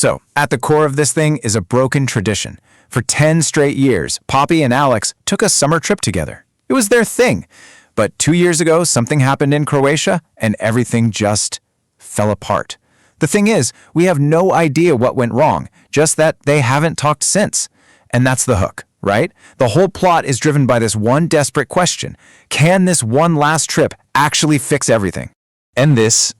So, at the core of this thing is a broken tradition. For 10 straight years, Poppy and Alex took a summer trip together. It was their thing. But 2 years ago, something happened in Croatia, and everything just fell apart. The thing is, we have no idea what went wrong, just that they haven't talked since. And that's the hook, right? The whole plot is driven by this one desperate question. Can this one last trip actually fix everything? And this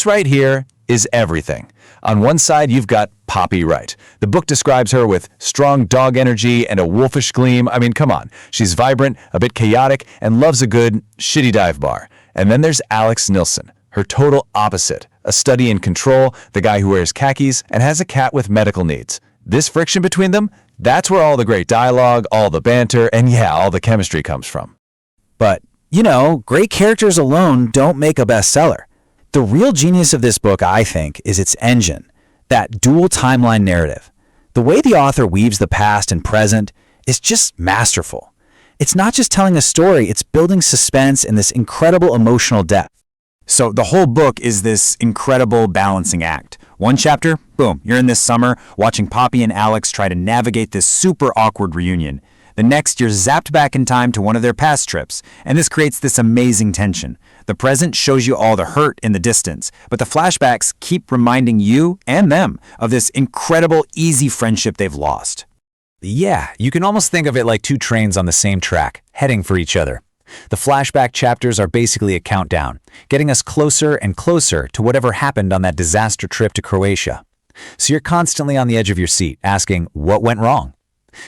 right here is everything. On one side, you've got Poppy Wright. The book describes her with strong dog energy and a wolfish gleam. I mean, come on. She's vibrant, a bit chaotic, and loves a good, shitty dive bar. And then there's Alex Nilsson, her total opposite. A study in control, the guy who wears khakis, and has a cat with medical needs. This friction between them, that's where all the great dialogue, all the banter, and yeah, all the chemistry comes from. But, great characters alone don't make a bestseller. The real genius of this book, I think, is its engine, that dual timeline narrative. The way the author weaves the past and present is just masterful. It's not just telling a story, it's building suspense and this incredible emotional depth. So the whole book is this incredible balancing act. One chapter, boom, you're in this summer watching Poppy and Alex try to navigate this super awkward reunion. The next, you're zapped back in time to one of their past trips, and this creates this amazing tension. The present shows you all the hurt in the distance, but the flashbacks keep reminding you and them of this incredible, easy friendship they've lost. Yeah, you can almost think of it like two trains on the same track, heading for each other. The flashback chapters are basically a countdown, getting us closer and closer to whatever happened on that disaster trip to Croatia. So you're constantly on the edge of your seat, asking, what went wrong?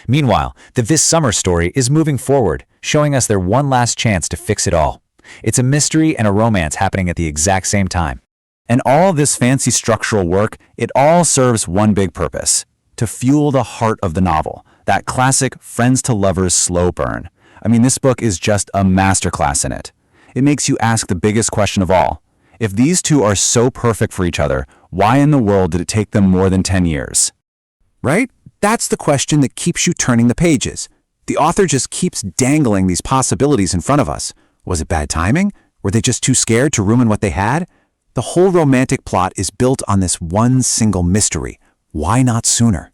Meanwhile, the This Summer story is moving forward, showing us their one last chance to fix it all. It's a mystery and a romance happening at the exact same time. And all this fancy structural work, it all serves one big purpose: to fuel the heart of the novel, that classic friends to lovers slow burn. I mean, this book is just a masterclass in it. It makes you ask the biggest question of all. If these two are so perfect for each other, why in the world did it take them more than 10 years? Right? That's the question that keeps you turning the pages. The author just keeps dangling these possibilities in front of us. Was it bad timing? Were they just too scared to ruin what they had? The whole romantic plot is built on this one single mystery. Why not sooner?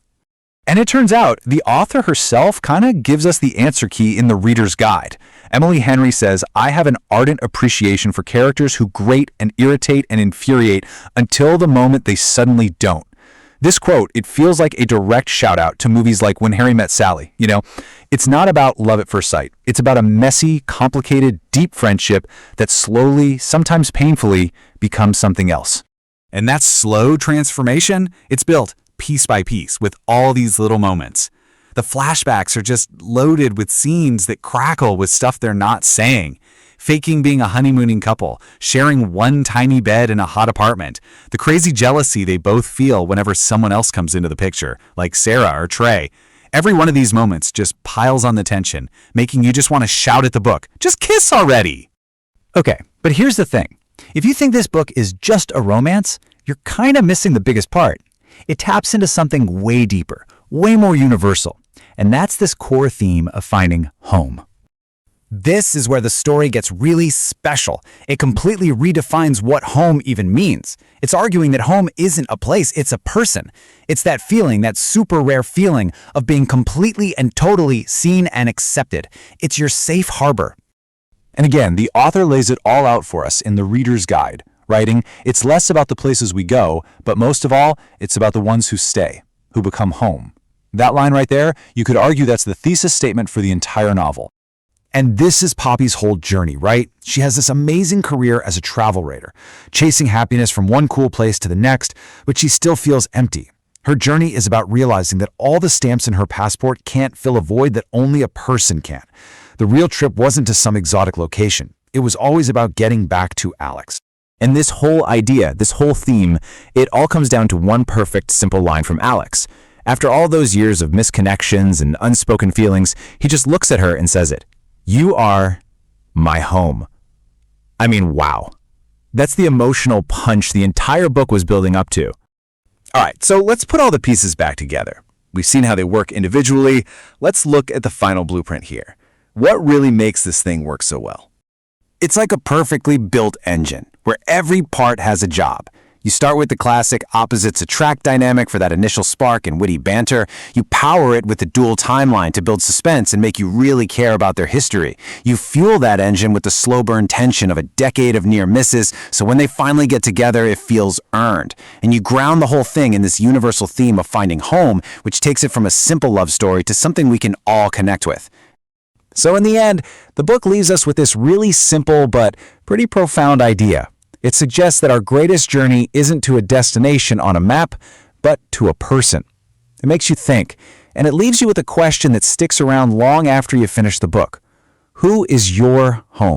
And it turns out the author herself kind of gives us the answer key in the reader's guide. Emily Henry says, "I have an ardent appreciation for characters who grate and irritate and infuriate until the moment they suddenly don't." This quote, it feels like a direct shout out to movies like When Harry Met Sally. It's not about love at first sight. It's about a messy, complicated, deep friendship that slowly, sometimes painfully, becomes something else. And that slow transformation, it's built piece by piece with all these little moments. The flashbacks are just loaded with scenes that crackle with stuff they're not saying. Faking being a honeymooning couple, sharing one tiny bed in a hot apartment, the crazy jealousy they both feel whenever someone else comes into the picture, like Sarah or Trey. Every one of these moments just piles on the tension, making you just want to shout at the book, "Just kiss already!" Okay, but here's the thing. If you think this book is just a romance, you're kind of missing the biggest part. It taps into something way deeper, way more universal, and that's this core theme of finding home. This is where the story gets really special. It completely redefines what home even means. It's arguing that home isn't a place, it's a person. It's that feeling, that super rare feeling of being completely and totally seen and accepted. It's your safe harbor. And again, the author lays it all out for us in the reader's guide, writing, "It's less about the places we go, but most of all, it's about the ones who stay, who become home." That line right there, you could argue that's the thesis statement for the entire novel. And this is Poppy's whole journey, right? She has this amazing career as a travel writer, chasing happiness from one cool place to the next, but she still feels empty. Her journey is about realizing that all the stamps in her passport can't fill a void that only a person can. The real trip wasn't to some exotic location. It was always about getting back to Alex. And this whole idea, this whole theme, it all comes down to one perfect, simple line from Alex. After all those years of misconnections and unspoken feelings, he just looks at her and says it. "You are my home." I mean, wow. That's the emotional punch the entire book was building up to. All right, so let's put all the pieces back together. We've seen how they work individually. Let's look at the final blueprint here. What really makes this thing work so well? It's like a perfectly built engine where every part has a job. You start with the classic opposites attract dynamic for that initial spark and witty banter. You power it with the dual timeline to build suspense and make you really care about their history. You fuel that engine with the slow burn tension of a decade of near misses, so when they finally get together, it feels earned. And you ground the whole thing in this universal theme of finding home, which takes it from a simple love story to something we can all connect with. So in the end, the book leaves us with this really simple but pretty profound idea. It suggests that our greatest journey isn't to a destination on a map, but to a person. It makes you think, and it leaves you with a question that sticks around long after you finish the book. Who is your home?